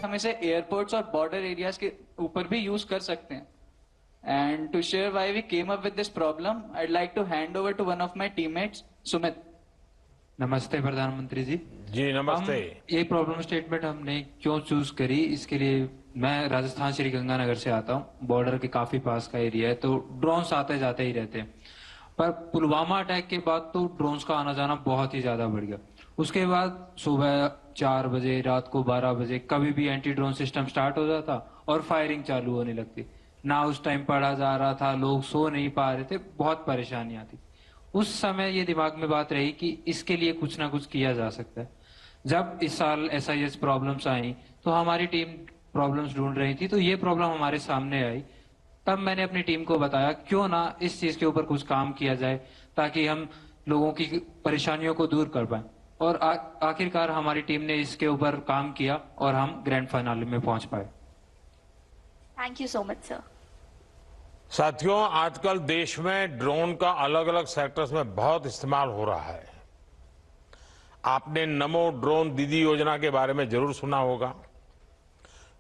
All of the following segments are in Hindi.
हम इसे एयरपोर्ट्स और बॉर्डर एरियाज के ऊपर भी यूज कर सकते हैं. And to share why we came up with this problem, I'd like to hand over to one of my teammates, Sumit. नमस्ते प्रधानमंत्री जी. जी नमस्ते. ये प्रॉब्लम स्टेटमेंट हमने क्यों चूज करी, इसके लिए मैं राजस्थान श्री गंगानगर से आता हूँ. बॉर्डर के काफी पास का एरिया है, तो ड्रोन्स आते जाते ही रहते हैं. पर पुलवामा अटैक के बाद तो ड्रोन्स का आना जाना बहुत ही ज्यादा बढ़ गया. उसके बाद सुबह 4 बजे, रात को 12 बजे कभी भी एंटी ड्रोन सिस्टम स्टार्ट हो जाता और फायरिंग चालू होने लगती. ना उस टाइम पढ़ा जा रहा था, लोग सो नहीं पा रहे थे, बहुत परेशानियां थी. उस समय ये दिमाग में बात रही कि इसके लिए कुछ ना कुछ किया जा सकता है. जब इस साल SIS प्रॉब्लम्स आई तो हमारी टीम प्रॉब्लम्स ढूंढ रही थी, तो ये प्रॉब्लम हमारे सामने आई. तब मैंने अपनी टीम को बताया क्यों ना इस चीज के ऊपर कुछ काम किया जाए ताकि हम लोगों की परेशानियों को दूर कर पाए. और आखिरकार हमारी टीम ने इसके ऊपर काम किया और हम ग्रैंड फाइनल में पहुंच पाए. Thank you so much sir. साथियों, आजकल देश में ड्रोन का अलग अलग सेक्टर्स में बहुत इस्तेमाल हो रहा है. आपने नमो ड्रोन दीदी योजना के बारे में जरूर सुना होगा.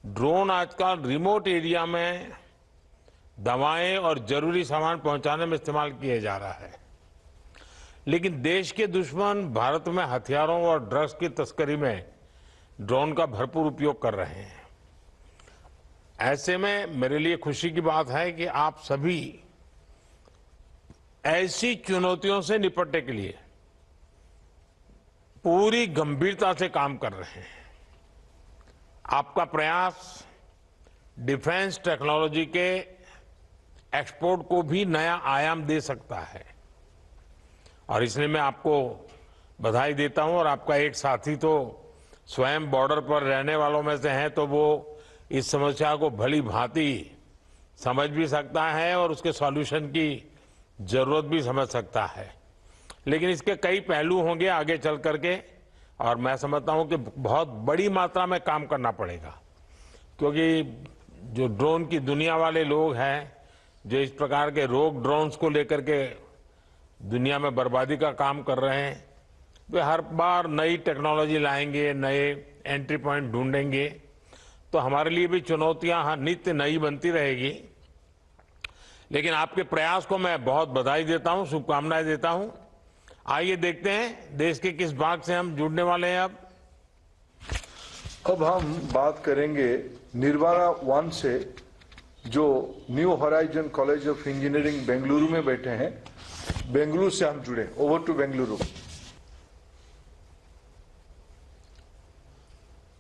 ड्रोन आजकल रिमोट एरिया में दवाएं और जरूरी सामान पहुंचाने में इस्तेमाल किया जा रहा है. लेकिन देश के दुश्मन भारत में हथियारों और ड्रग्स की तस्करी में ड्रोन का भरपूर उपयोग कर रहे हैं. ऐसे में मेरे लिए खुशी की बात है कि आप सभी ऐसी चुनौतियों से निपटने के लिए पूरी गंभीरता से काम कर रहे हैं. आपका प्रयास डिफेंस टेक्नोलॉजी के एक्सपोर्ट को भी नया आयाम दे सकता है और इसलिए मैं आपको बधाई देता हूं. और आपका एक साथी तो स्वयं बॉर्डर पर रहने वालों में से हैं, तो वो इस समस्या को भली भांति समझ भी सकता है और उसके सॉल्यूशन की जरूरत भी समझ सकता है. लेकिन इसके कई पहलू होंगे आगे चल करके और मैं समझता हूं कि बहुत बड़ी मात्रा में काम करना पड़ेगा, क्योंकि जो ड्रोन की दुनिया वाले लोग हैं जो इस प्रकार के रोग ड्रोन्स को लेकर के दुनिया में बर्बादी का काम कर रहे हैं, वे हर बार नई टेक्नोलॉजी लाएंगे, नए एंट्री पॉइंट ढूंढेंगे. तो हमारे लिए भी चुनौतियां नित्य नई बनती रहेगी. लेकिन आपके प्रयास को मैं बहुत बधाई देता हूं, शुभकामनाएं देता हूं. आइए देखते हैं देश के किस भाग से हम जुड़ने वाले हैं. अब हम बात करेंगे निर्वाणा 1 से, जो New Horizon College of Engineering Bengaluru में बैठे हैं. बेंगलुरु से हम जुड़े. Over to Bengaluru.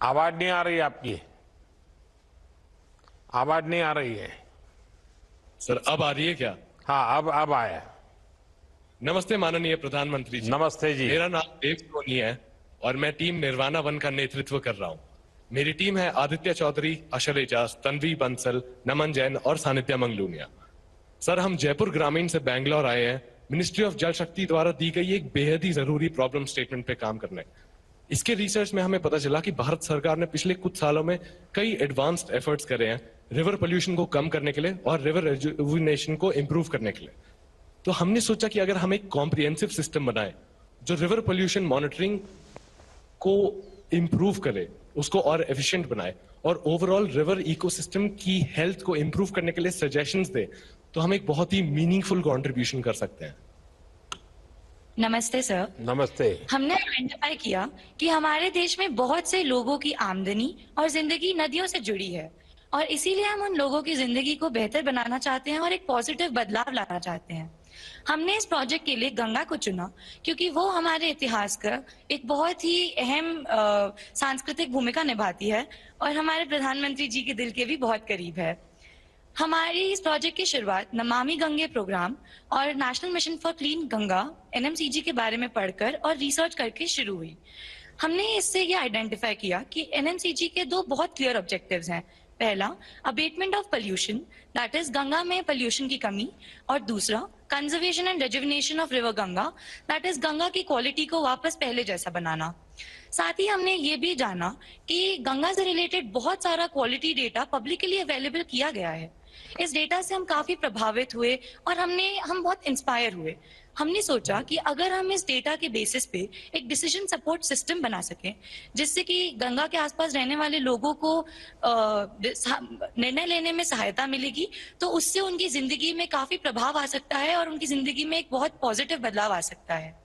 आवाज नहीं आ रही आपकी. आवाज नहीं आ रही है सर. अब आ रही है क्या? हाँ, अब आया. नमस्ते माननीय प्रधानमंत्री जी. नमस्ते जी. मेरा नाम देव सोनी है और मैं टीम निर्वाणा 1 का नेतृत्व कर रहा हूँ. मेरी टीम है आदित्य चौधरी, अशर एजाज, तन्वी बंसल, नमन जैन और सानिध्या मंगलूनिया. सर, हम जयपुर ग्रामीण से बैंगलोर आए हैं मिनिस्ट्री ऑफ जल शक्ति द्वारा दी गई एक बेहद ही जरूरी प्रॉब्लम स्टेटमेंट पे काम करने. इसके रिसर्च में हमें पता चला कि भारत सरकार ने पिछले कुछ सालों में कई एडवांस्ड एफर्ट्स करे हैं रिवर पोल्यूशन को कम करने के लिए और रिवर रिजुविनेशन को इंप्रूव करने के लिए. तो हमने सोचा कि अगर हम एक कॉम्प्रिहेंसिव सिस्टम बनाए जो रिवर पोल्यूशन मॉनिटरिंग को इंप्रूव करे, उसको और एफिशिएंट बनाए और ओवरऑल रिवर इकोसिस्टम की हेल्थ को इंप्रूव करने के लिए सजेशंस दे, तो हम एक बहुत ही मीनिंगफुल कंट्रीब्यूशन कर सकते हैं. नमस्ते सर. नमस्ते. हमने आइडेंटिफाई किया कि हमारे देश में बहुत से लोगों की आमदनी और जिंदगी नदियों से जुड़ी है और इसीलिए हम उन लोगों की जिंदगी को बेहतर बनाना चाहते हैं और एक पॉजिटिव बदलाव लाना चाहते हैं. हमने इस प्रोजेक्ट के लिए गंगा को चुना क्योंकि वो हमारे इतिहास का एक बहुत ही अहम सांस्कृतिक भूमिका निभाती है और हमारे प्रधानमंत्री जी के दिल के भी बहुत करीब है. हमारी इस प्रोजेक्ट की शुरुआत नमामि गंगे प्रोग्राम और national mission for clean Ganga NMCG के बारे में पढ़कर और रिसर्च करके शुरू हुई. हमने इससे ये आइडेंटिफाई किया कि NMCG के 2 बहुत क्लियर ऑब्जेक्टिव्स हैं. पहला, abatement of pollution, that is Ganga में पोल्यूशन की कमी, और दूसरा, conservation and rejuvenation of river Ganga, that is Ganga की क्वालिटी को वापस पहले जैसा बनाना. साथ ही हमने ये भी जाना कि गंगा से रिलेटेड बहुत सारा क्वालिटी डेटा पब्लिकली अवेलेबल किया गया है. इस डेटा से हम काफी प्रभावित हुए और हम बहुत इंस्पायर हुए. हमने सोचा कि अगर हम इस डेटा के बेसिस पे एक डिसीजन सपोर्ट सिस्टम बना सकें, जिससे कि गंगा के आसपास रहने वाले लोगों को निर्णय लेने में सहायता मिलेगी, तो उससे उनकी जिंदगी में काफी प्रभाव आ सकता है और उनकी जिंदगी में एक बहुत पॉजिटिव बदलाव आ सकता है।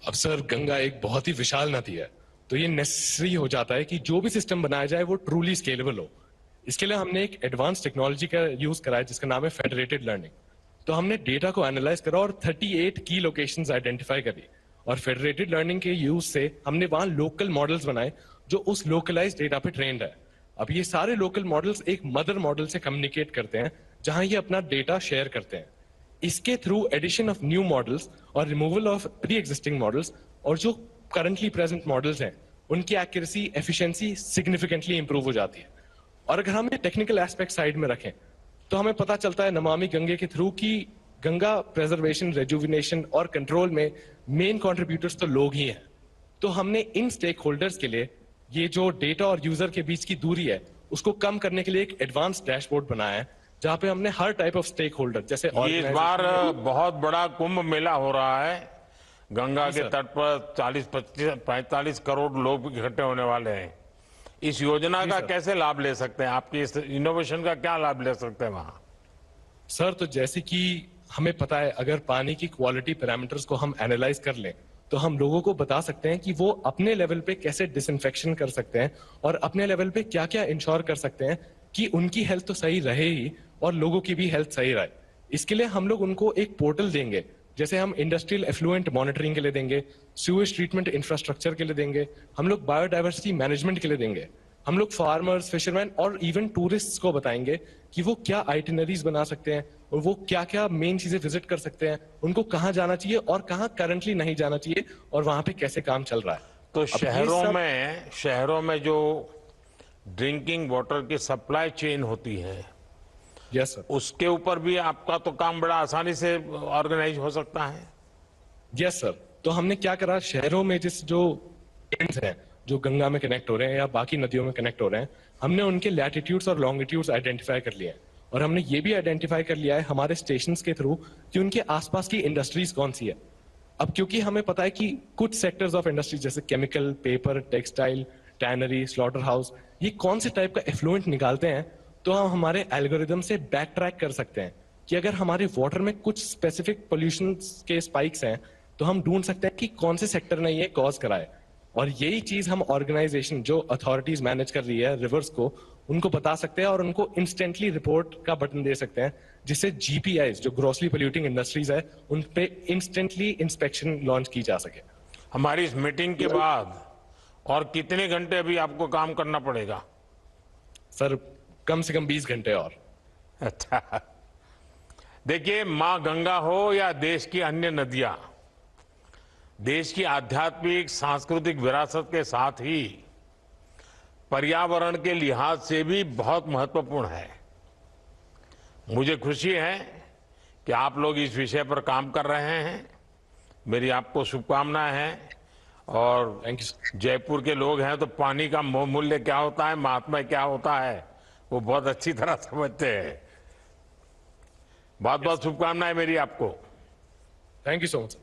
अब सर, गंगा एक बहुत ही विशाल नदी है, तो ये नेसेसरी हो जाता है कि जो भी सिस्टम बनाया जाए वो ट्रूली स्केलेबल हो। इसके लिए हमने एक एडवांस टेक्नोलॉजी का यूज करा है जिसका नाम है फेडरेटेड लर्निंग। तो हमने डेटा को एनालाइज करा और 38 की लोकेशंस आइडेंटिफाई करी, और फेडरेटेड लर्निंग के यूज से हमने वहां लोकल मॉडल्स बनाए जो उस लोकलाइज्ड डेटा पे ट्रेंड है। अब ये सारे लोकल मॉडल्स एक मदर मॉडल से कम्युनिकेट करते हैं जहां ये अपना डेटा शेयर करते हैं। इसके through addition of new models और removal of pre existing models और जो करंटली प्रेजेंट मॉडल्स हैं उनकी एक्यूरेसी, एफिशिएंसी सिग्निफिकेंटली इंप्रूव हो जाती है। और अगर हम ये टेक्निकल एस्पेक्ट साइड में रखें तो हमें पता चलता है नमामि गंगे के थ्रू कि गंगा प्रेजर्वेशन, रेजुविनेशन और कंट्रोल में मेन कंट्रीब्यूटर्स तो लोग ही हैं। तो हमने इन स्टेक होल्डर्स के लिए ये जो डेटा और यूजर के बीच की दूरी है उसको कम करने के लिए एक एडवांस डैशबोर्ड बनाया है जहां पे हमने हर टाइप ऑफ स्टेक होल्डर जैसे ये इस बार बहुत बड़ा कुंभ मेला हो रहा है। गंगा जी के सर। तट पर 40-45 करोड़ लोग इकट्ठे होने वाले हैं। इस योजना जी का सर। कैसे लाभ ले सकते हैं? आपकी इस इनोवेशन का क्या लाभ ले सकते हैं वहां? सर, तो जैसे कि हमें पता है अगर पानी की क्वालिटी पैरामीटर्स को हम एनालाइज कर लें तो हम लोगों को बता सकते हैं कि वो अपने लेवल पे कैसे डिसइंफेक्शन कर सकते हैं और अपने लेवल पे क्या क्या इंश्योर कर सकते हैं कि उनकी हेल्थ तो सही रहे ही और लोगों की भी हेल्थ सही रहे। इसके लिए हम लोग उनको एक पोर्टल देंगे, जैसे हम इंडस्ट्रियल एफ्लुएंट मॉनिटरिंग के लिए देंगे, सीवेज ट्रीटमेंट इंफ्रास्ट्रक्चर के लिए देंगे, हम लोग बायोडाइवर्सिटी मैनेजमेंट के लिए देंगे, हम लोग फार्मर्स, फिशरमैन और इवन टूरिस्ट्स को बताएंगे कि वो क्या आइटिनरीज बना सकते हैं और वो क्या क्या मेन चीजें विजिट कर सकते हैं, उनको कहाँ जाना चाहिए और कहाँ करंटली नहीं जाना चाहिए और वहां पे कैसे काम चल रहा है। तो अब ये शहरों में जो ड्रिंकिंग वाटर की सप्लाई चेन होती है यस सर। उसके ऊपर भी आपका तो काम बड़ा आसानी से ऑर्गेनाइज हो सकता है। Yes sir. तो हमने क्या करा, शहरों में जिस जो एंड्स हैं जो गंगा में कनेक्ट हो रहे हैं या बाकी नदियों में कनेक्ट हो रहे हैं, हमने उनके लैटिट्यूड्स और लॉन्गिट्यूड्स आइडेंटिफाई कर लिए हैं। और हमने ये भी आइडेंटिफाई कर लिया है हमारे स्टेशंस के थ्रू कि उनके आसपास की इंडस्ट्रीज कौन सी है। अब क्योंकि हमें पता है कि कुछ सेक्टर्स ऑफ इंडस्ट्री जैसे chemical, paper, textile, tannery, slaughter house, ये कौन से टाइप का एफ्लुएंट निकालते हैं, तो हम हमारे एल्गोरिदम से बैक ट्रैक कर सकते हैं कि अगर हमारे वाटर में कुछ स्पेसिफिक पोल्यूशन के स्पाइक्स हैं तो हम ढूंढ सकते हैं कि कौन से सेक्टर ने ये कॉज करा है। और यही चीज हम ऑर्गेनाइजेशन जो अथॉरिटीज मैनेज कर रही है रिवर्स को, उनको बता सकते हैं और उनको इंस्टेंटली रिपोर्ट का बटन दे सकते हैं, जिससे जीपीआईज जो ग्रोसली पोल्यूटिंग इंडस्ट्रीज है उन पे इंस्टेंटली इंस्पेक्शन लॉन्च की जा सके। हमारी इस मीटिंग के बाद और कितने घंटे अभी आपको काम करना पड़ेगा? सर, कम से कम 20 घंटे और। अच्छा, देखिए, मां गंगा हो या देश की अन्य नदियां, देश की आध्यात्मिक सांस्कृतिक विरासत के साथ ही पर्यावरण के लिहाज से भी बहुत महत्वपूर्ण है। मुझे खुशी है कि आप लोग इस विषय पर काम कर रहे हैं। मेरी आपको शुभकामनाएं हैं। और थैंक यू सर। जयपुर के लोग हैं तो पानी का मूल्य क्या होता है, महात्मा क्या होता है, वो बहुत अच्छी तरह समझते हैं। बहुत बहुत शुभकामनाएं मेरी आपको। Thank you so much.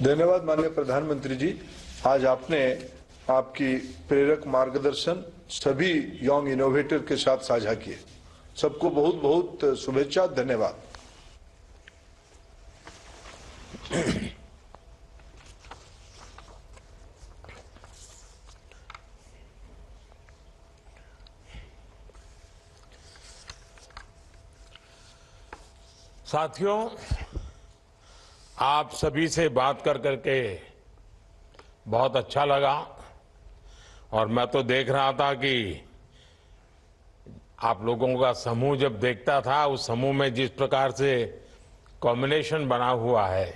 धन्यवाद माननीय प्रधानमंत्री जी। आज आपने आपकी प्रेरक मार्गदर्शन सभी यंग इनोवेटर के साथ साझा किए। सबको बहुत बहुत शुभेच्छा, धन्यवाद। साथियों, आप सभी से बात कर करके बहुत अच्छा लगा। और मैं तो देख रहा था कि आप लोगों का समूह जब देखता था, उस समूह में जिस प्रकार से कॉम्बिनेशन बना हुआ है,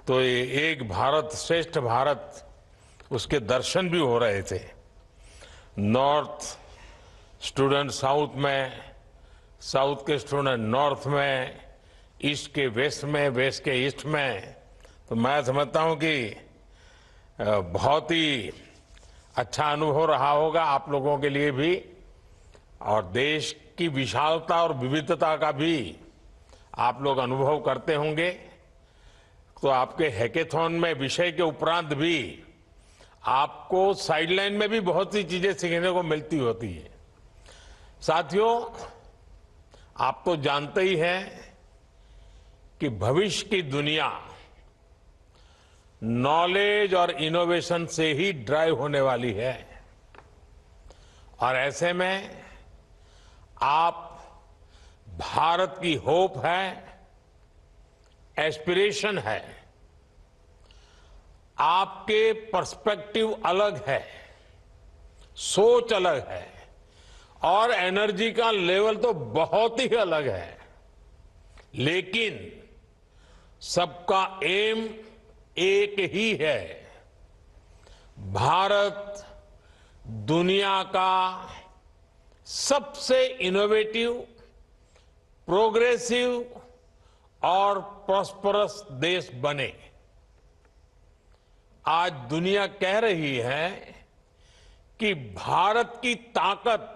तो ये एक भारत श्रेष्ठ भारत, उसके दर्शन भी हो रहे थे। नॉर्थ स्टूडेंट साउथ में, साउथ के स्टूडेंट नॉर्थ में, ईस्ट के वेस्ट में, वेस्ट के ईस्ट में। तो मैं समझता हूं कि बहुत ही अच्छा अनुभव रहा होगा आप लोगों के लिए भी, और देश की विशालता और विविधता का भी आप लोग अनुभव करते होंगे तो आपके हैकेथॉन में विषय के उपरांत भी आपको साइडलाइन में भी बहुत सी चीजें सीखने को मिलती होती है। साथियों, आप तो जानते ही हैं कि भविष्य की दुनिया नॉलेज और इनोवेशन से ही ड्राइव होने वाली है और ऐसे में आप भारत की होप है, एस्पिरेशन है, आपके पर्सपेक्टिव अलग है, सोच अलग है और एनर्जी का लेवल तो बहुत ही अलग है, लेकिन सबका एम एक ही है। भारत दुनिया का सबसे इनोवेटिव, प्रोग्रेसिव और प्रॉस्परस देश बने। आज दुनिया कह रही है कि भारत की ताकत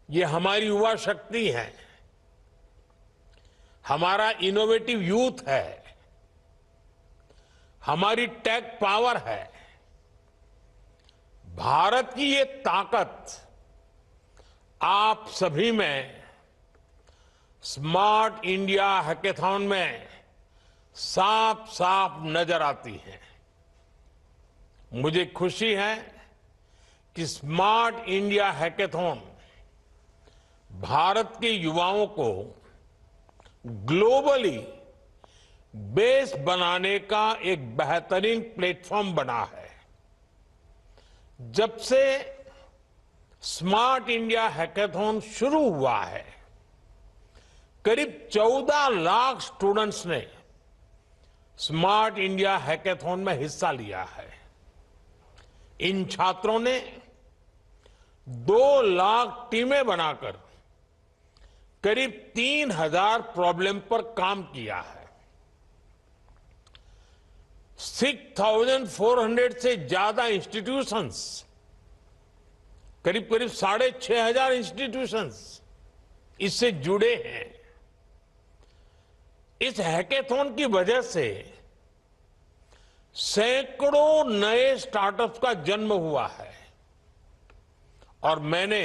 ये हमारी युवा शक्ति है, हमारा इनोवेटिव यूथ है, हमारी टेक पावर है। भारत की ये ताकत आप सभी में स्मार्ट इंडिया हैकेथॉन में साफ साफ नजर आती है। मुझे खुशी है कि स्मार्ट इंडिया हैकेथॉन भारत के युवाओं को ग्लोबली बेस बनाने का एक बेहतरीन प्लेटफॉर्म बना है। जब से स्मार्ट इंडिया हैकेथॉन शुरू हुआ है, करीब 14 लाख स्टूडेंट्स ने स्मार्ट इंडिया हैकेथॉन में हिस्सा लिया है। इन छात्रों ने 2 लाख टीमें बनाकर करीब 3000 प्रॉब्लम पर काम किया है। 6400 से ज्यादा इंस्टीट्यूशंस, करीब 6500 इंस्टीट्यूशंस इससे जुड़े हैं। इस हैकेथॉन की वजह से सैकड़ों नए स्टार्टअप्स का जन्म हुआ है और मैंने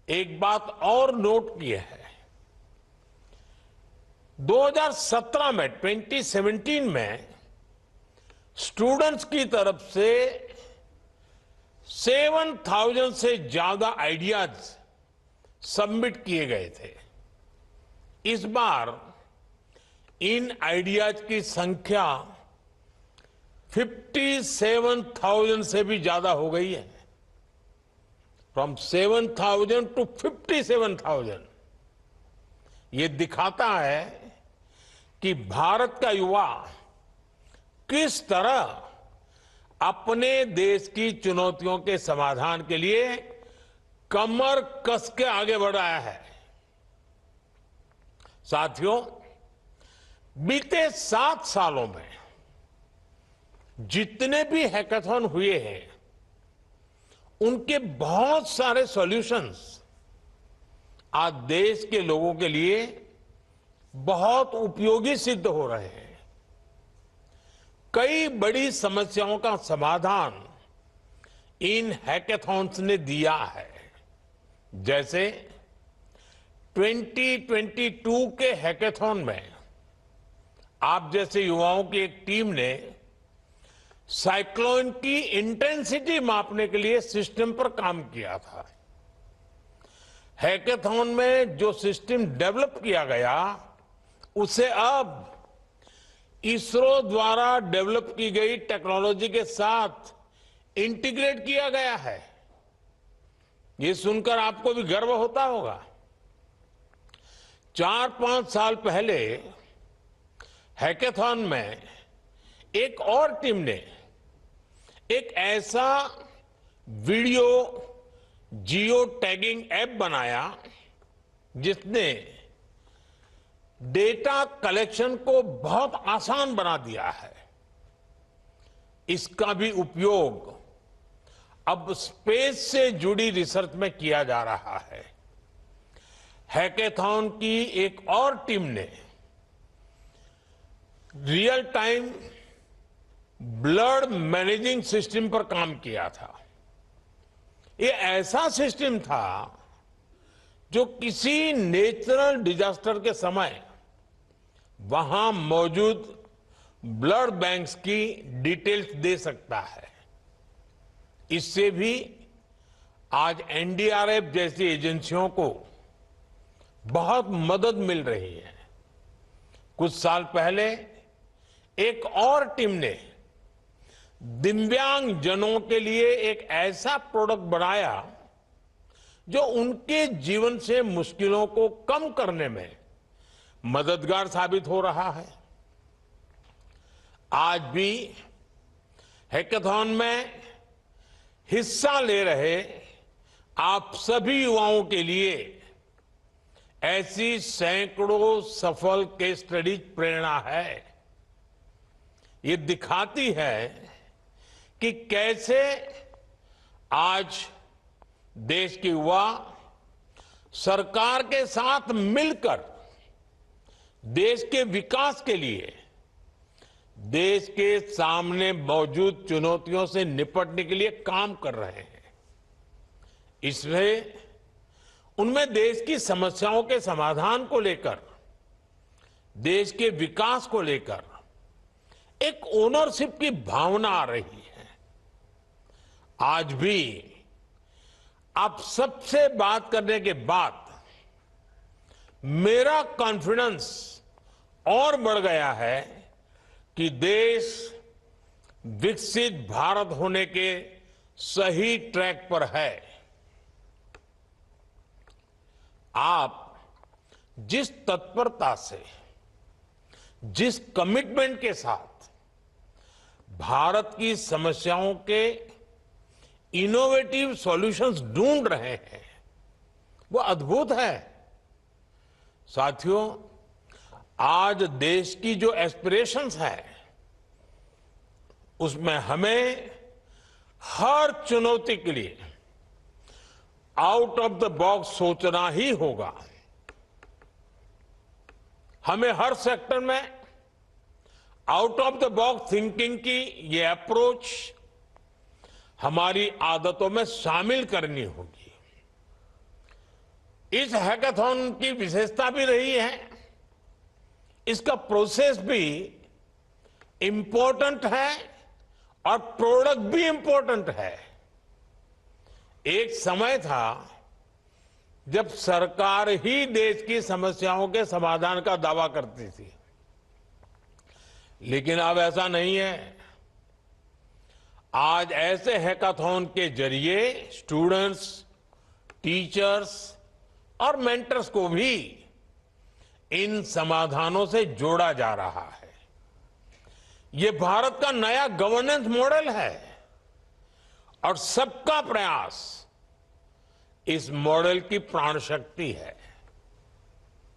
एक बात और नोट की है। 2017 में 2017 में स्टूडेंट्स की तरफ से 7000 से ज्यादा आइडियाज सबमिट किए गए थे। इस बार इन आइडियाज की संख्या 57,000 से भी ज्यादा हो गई है। From 7,000 to 57,000। ये दिखाता है कि भारत का युवा किस तरह अपने देश की चुनौतियों के समाधान के लिए कमर कस के आगे बढ़ रहा है। साथियों, बीते 7 सालों में जितने भी हैकेथॉन हुए हैं, उनके बहुत सारे सॉल्यूशंस आज देश के लोगों के लिए बहुत उपयोगी सिद्ध हो रहे हैं। कई बड़ी समस्याओं का समाधान इन हैकेथॉन्स ने दिया है। जैसे 2022 के हैकेथॉन में आप जैसे युवाओं की एक टीम ने साइक्लोन की इंटेंसिटी मापने के लिए सिस्टम पर काम किया था। हैकेथॉन में जो सिस्टम डेवलप किया गया, उसे अब इसरो द्वारा डेवलप की गई टेक्नोलॉजी के साथ इंटीग्रेट किया गया है। ये सुनकर आपको भी गर्व होता होगा। 4-5 साल पहले हैकेथॉन में एक और टीम ने एक ऐसा वीडियो जियो टैगिंग ऐप बनाया जिसने डेटा कलेक्शन को बहुत आसान बना दिया है। इसका भी उपयोग अब स्पेस से जुड़ी रिसर्च में किया जा रहा है। हैकेथॉन की एक और टीम ने real time blood managing system पर काम किया था। ये ऐसा सिस्टम था जो किसी नेचुरल डिजास्टर के समय वहां मौजूद ब्लड बैंक्स की डिटेल्स दे सकता है। इससे भी आज एनडीआरएफ जैसी एजेंसियों को बहुत मदद मिल रही है। कुछ साल पहले एक और टीम ने दिव्यांग जनों के लिए एक ऐसा प्रोडक्ट बनाया जो उनके जीवन से मुश्किलों को कम करने में मददगार साबित हो रहा है। आज भी हैकेथॉन में हिस्सा ले रहे आप सभी युवाओं के लिए ऐसी सैकड़ों सफल केस स्टडीज प्रेरणा है। ये दिखाती है कि कैसे आज देश के युवा सरकार के साथ मिलकर देश के विकास के लिए देश के सामने मौजूद चुनौतियों से निपटने के लिए काम कर रहे हैं। इसमें उनमें देश की समस्याओं के समाधान को लेकर, देश के विकास को लेकर एक ओनरशिप की भावना आ रही है। आज भी आप सबसे बात करने के बाद मेरा कॉन्फिडेंस और बढ़ गया है कि देश विकसित भारत होने के सही ट्रैक पर है। आप जिस तत्परता से, जिस कमिटमेंट के साथ भारत की समस्याओं के इनोवेटिव सॉल्यूशंस ढूंढ रहे हैं, वो अद्भुत है। साथियों, आज देश की जो एस्पिरेशंस है उसमें हमें हर चुनौती के लिए आउट ऑफ द बॉक्स सोचना ही होगा। हमें हर सेक्टर में out of the box thinking की ये अप्रोच हमारी आदतों में शामिल करनी होगी। इस हैकाथॉन की विशेषता भी रही है, इसका प्रोसेस भी इंपॉर्टेंट है और प्रोडक्ट भी इंपॉर्टेंट है। एक समय था जब सरकार ही देश की समस्याओं के समाधान का दावा करती थी, लेकिन अब ऐसा नहीं है। आज ऐसे हैकाथॉन के जरिए स्टूडेंट्स, टीचर्स और मेंटर्स को भी इन समाधानों से जोड़ा जा रहा है। ये भारत का नया गवर्नेंस मॉडल है और सबका प्रयास इस मॉडल की प्राण शक्ति है।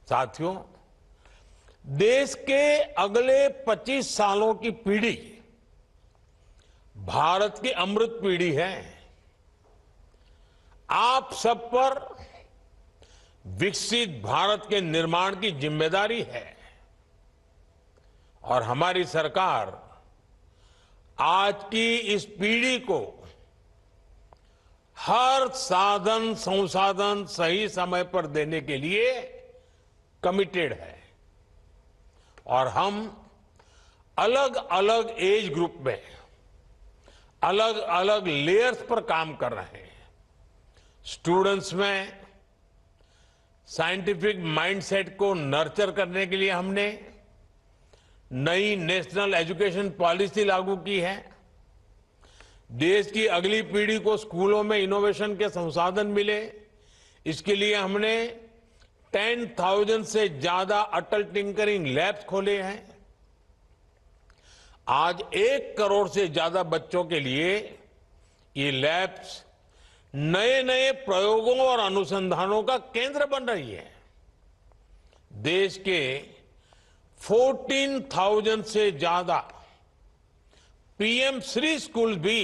साथियों, देश के अगले 25 सालों की पीढ़ी भारत की अमृत पीढ़ी है। आप सब पर विकसित भारत के निर्माण की जिम्मेदारी है और हमारी सरकार आज की इस पीढ़ी को हर साधन संसाधन सही समय पर देने के लिए कमिटेड है और हम अलग अलग एज ग्रुप में अलग अलग लेयर्स पर काम कर रहे हैं। स्टूडेंट्स में साइंटिफिक माइंडसेट को नर्चर करने के लिए हमने नई नेशनल एजुकेशन पॉलिसी लागू की है। देश की अगली पीढ़ी को स्कूलों में इनोवेशन के संसाधन मिले, इसके लिए हमने 10,000 से ज्यादा अटल टिंकरिंग लैब्स खोले हैं। आज 1 करोड़ से ज्यादा बच्चों के लिए ये लैब्स नए नए प्रयोगों और अनुसंधानों का केंद्र बन रही है। देश के 14,000 से ज्यादा पीएम श्री स्कूल भी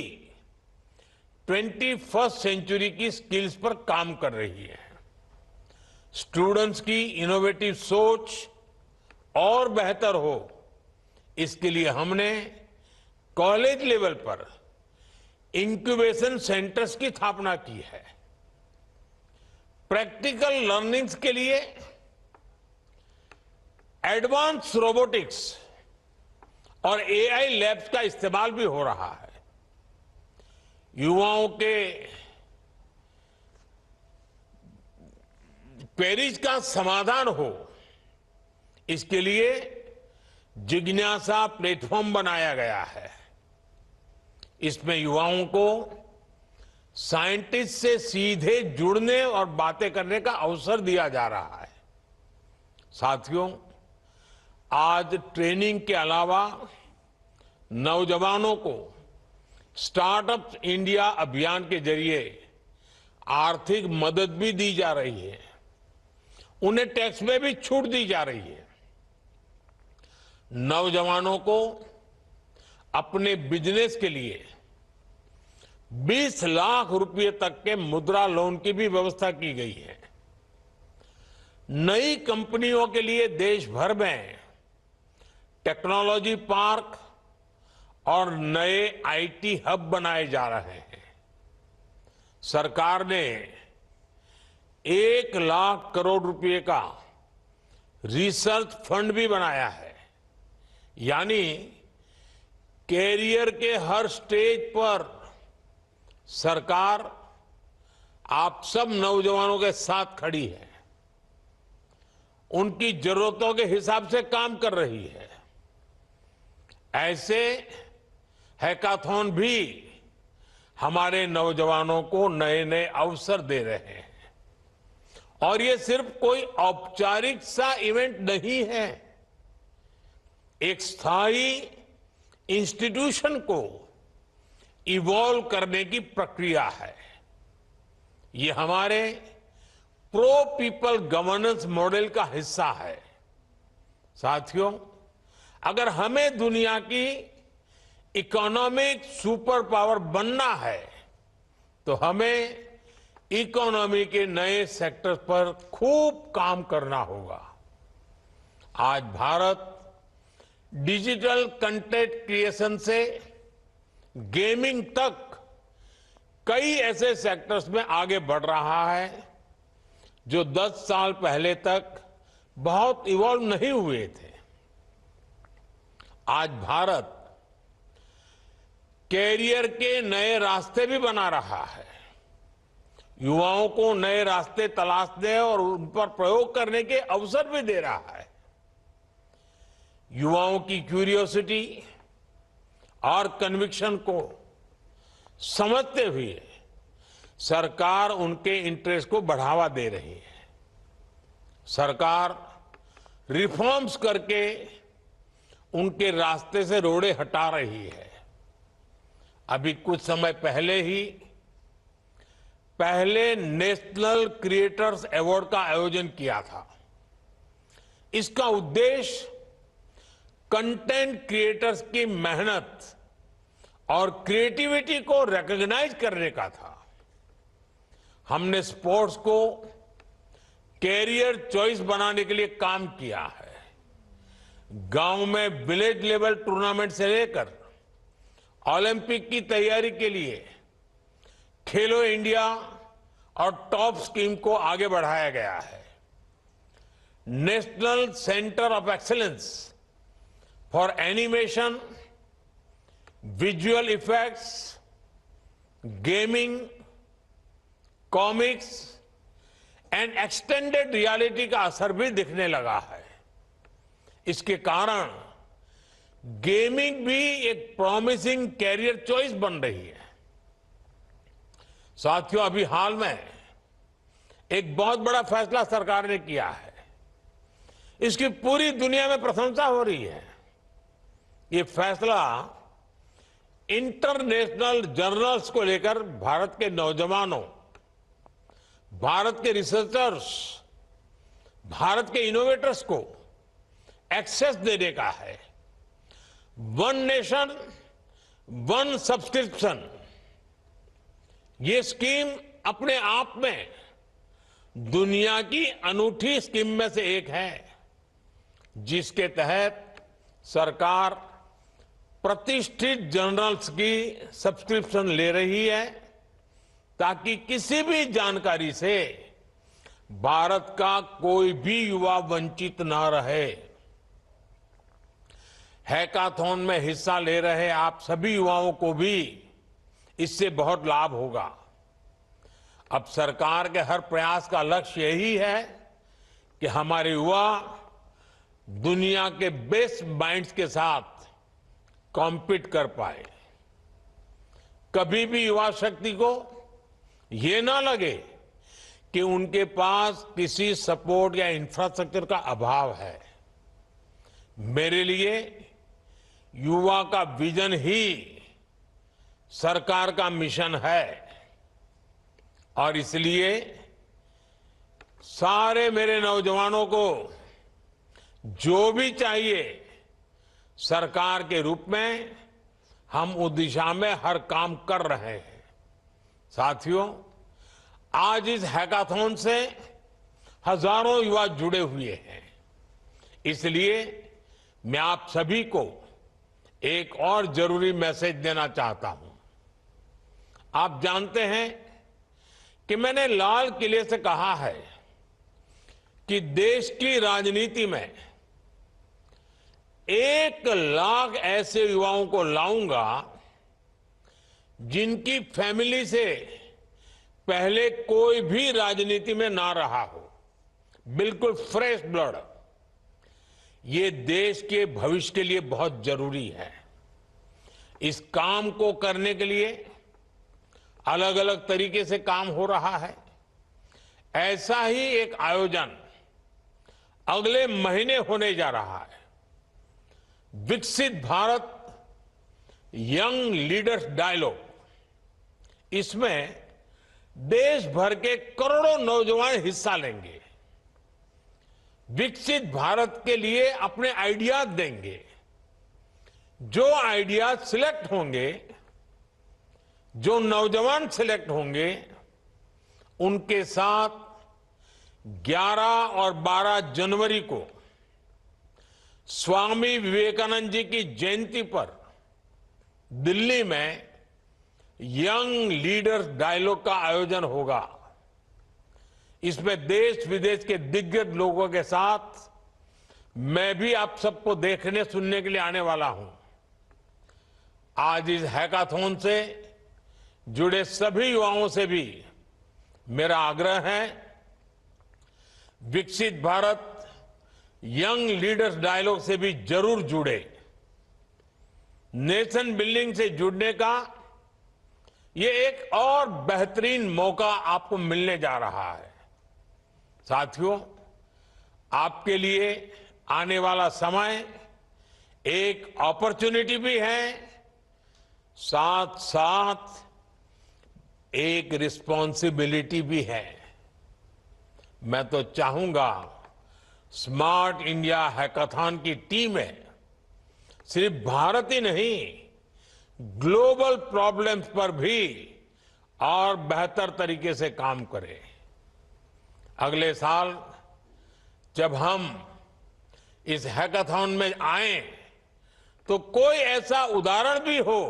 21st सेंचुरी की स्किल्स पर काम कर रही है। स्टूडेंट्स की इनोवेटिव सोच और बेहतर हो, इसके लिए हमने कॉलेज लेवल पर इंक्यूबेशन सेंटर्स की स्थापना की है। प्रैक्टिकल लर्निंग्स के लिए एडवांस रोबोटिक्स और एआई लैब्स का इस्तेमाल भी हो रहा है। युवाओं के क्वेरीज का समाधान हो, इसके लिए जिज्ञासा प्लेटफॉर्म बनाया गया है। इसमें युवाओं को साइंटिस्ट से सीधे जुड़ने और बातें करने का अवसर दिया जा रहा है। साथियों, आज ट्रेनिंग के अलावा नौजवानों को स्टार्टअप इंडिया अभियान के जरिए आर्थिक मदद भी दी जा रही है। उन्हें टैक्स में भी छूट दी जा रही है। नौजवानों को अपने बिजनेस के लिए 20 लाख रुपए तक के मुद्रा लोन की भी व्यवस्था की गई है। नई कंपनियों के लिए देश भर में टेक्नोलॉजी पार्क और नए आईटी हब बनाए जा रहे हैं। सरकार ने 1 लाख करोड़ रुपए का रिसर्च फंड भी बनाया है। यानी कैरियर के हर स्टेज पर सरकार आप सब नौजवानों के साथ खड़ी है, उनकी जरूरतों के हिसाब से काम कर रही है। ऐसे हैकाथॉन भी हमारे नौजवानों को नए नए अवसर दे रहे हैं। और ये सिर्फ कोई औपचारिक सा इवेंट नहीं है, एक स्थायी इंस्टीट्यूशन को इवॉल्व करने की प्रक्रिया है। ये हमारे प्रो पीपल गवर्नेंस मॉडल का हिस्सा है। साथियों, अगर हमें दुनिया की इकोनॉमिक सुपर पावर बनना है तो हमें इकोनॉमी के नए सेक्टर पर खूब काम करना होगा। आज भारत डिजिटल कंटेंट क्रिएशन से गेमिंग तक कई ऐसे सेक्टर्स में आगे बढ़ रहा है जो 10 साल पहले तक बहुत इवॉल्व नहीं हुए थे। आज भारत कैरियर के नए रास्ते भी बना रहा है, युवाओं को नए रास्ते तलाशने और उन पर प्रयोग करने के अवसर भी दे रहा है। युवाओं की क्यूरियोसिटी और कन्विक्शन को समझते हुए सरकार उनके इंटरेस्ट को बढ़ावा दे रही है। सरकार रिफॉर्म्स करके उनके रास्ते से रोड़े हटा रही है। अभी कुछ समय पहले ही पहले नेशनल क्रिएटर्स अवार्ड का आयोजन किया था। इसका उद्देश्य कंटेंट क्रिएटर्स की मेहनत और क्रिएटिविटी को रिकॉग्नाइज करने का था। हमने स्पोर्ट्स को कैरियर चॉइस बनाने के लिए काम किया है। गांव में विलेज लेवल टूर्नामेंट से लेकर ओलंपिक की तैयारी के लिए खेलो इंडिया और टॉप स्कीम को आगे बढ़ाया गया है। National centre of excellence for animation, visual effects, gaming, comics and extended reality का असर भी दिखने लगा है। इसके कारण गेमिंग भी एक प्रॉमिसिंग कैरियर चॉइस बन रही है। साथियों, अभी हाल में एक बहुत बड़ा फैसला सरकार ने किया है। इसकी पूरी दुनिया में प्रशंसा हो रही है। ये फैसला इंटरनेशनल जर्नल्स को लेकर भारत के नौजवानों, भारत के रिसर्चर्स, भारत के इनोवेटर्स को एक्सेस देने का है। वन नेशन वन सब्सक्रिप्शन, ये स्कीम अपने आप में दुनिया की अनूठी स्कीम में से एक है, जिसके तहत सरकार प्रतिष्ठित जर्नल्स की सब्सक्रिप्शन ले रही है, ताकि किसी भी जानकारी से भारत का कोई भी युवा वंचित ना रहे। हैकाथॉन में हिस्सा ले रहे आप सभी युवाओं को भी इससे बहुत लाभ होगा। अब सरकार के हर प्रयास का लक्ष्य यही है कि हमारे युवा दुनिया के बेस्ट माइंड्स के साथ कॉम्पीट कर पाए। कभी भी युवा शक्ति को ये ना लगे कि उनके पास किसी सपोर्ट या इंफ्रास्ट्रक्चर का अभाव है। मेरे लिए युवा का विजन ही सरकार का मिशन है, और इसलिए सारे मेरे नौजवानों को जो भी चाहिए, सरकार के रूप में हम उस दिशा में हर काम कर रहे हैं। साथियों, आज इस हैकाथॉन से हजारों युवा जुड़े हुए हैं। इसलिए मैं आप सभी को एक और जरूरी मैसेज देना चाहता हूं। आप जानते हैं कि मैंने लाल किले से कहा है कि देश की राजनीति में 1 लाख ऐसे युवाओं को लाऊंगा जिनकी फैमिली से पहले कोई भी राजनीति में ना रहा हो, बिल्कुल फ्रेश ब्लड। ये देश के भविष्य के लिए बहुत जरूरी है। इस काम को करने के लिए अलग अलग तरीके से काम हो रहा है। ऐसा ही एक आयोजन अगले महीने होने जा रहा है। विकसित भारत यंग लीडर्स डायलॉग। इसमें देश भर के करोड़ों नौजवान हिस्सा लेंगे, विकसित भारत के लिए अपने आइडियाज देंगे। जो आइडियाज सिलेक्ट होंगे, जो नौजवान सिलेक्ट होंगे, उनके साथ 11 और 12 जनवरी को स्वामी विवेकानंद जी की जयंती पर दिल्ली में यंग लीडर्स डायलॉग का आयोजन होगा। इसमें देश विदेश के दिग्गज लोगों के साथ मैं भी आप सबको देखने सुनने के लिए आने वाला हूं। आज इस हैकाथॉन से जुड़े सभी युवाओं से भी मेरा आग्रह है, विकसित भारत यंग लीडर्स डायलॉग से भी जरूर जुड़े। नेशन बिल्डिंग से जुड़ने का ये एक और बेहतरीन मौका आपको मिलने जा रहा है। साथियों, आपके लिए आने वाला समय एक अपॉर्चुनिटी भी है, साथ साथ एक रिस्पॉन्सिबिलिटी भी है। मैं तो चाहूंगा स्मार्ट इंडिया हैकाथॉन की टीमें सिर्फ भारत ही नहीं, ग्लोबल प्रॉब्लम्स पर भी और बेहतर तरीके से काम करें। अगले साल जब हम इस हैकाथॉन में आए तो कोई ऐसा उदाहरण भी हो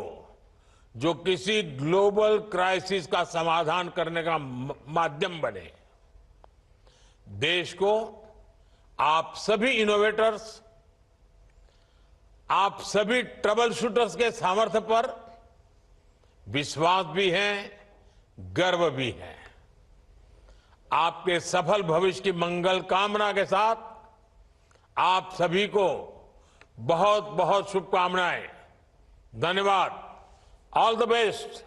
जो किसी ग्लोबल क्राइसिस का समाधान करने का माध्यम बने। देश को आप सभी इनोवेटर्स, आप सभी ट्रबल शूटर्स के सामर्थ्य पर विश्वास भी है, गर्व भी है। आपके सफल भविष्य की मंगल कामना के साथ आप सभी को बहुत बहुत शुभकामनाएं। धन्यवाद। All the best.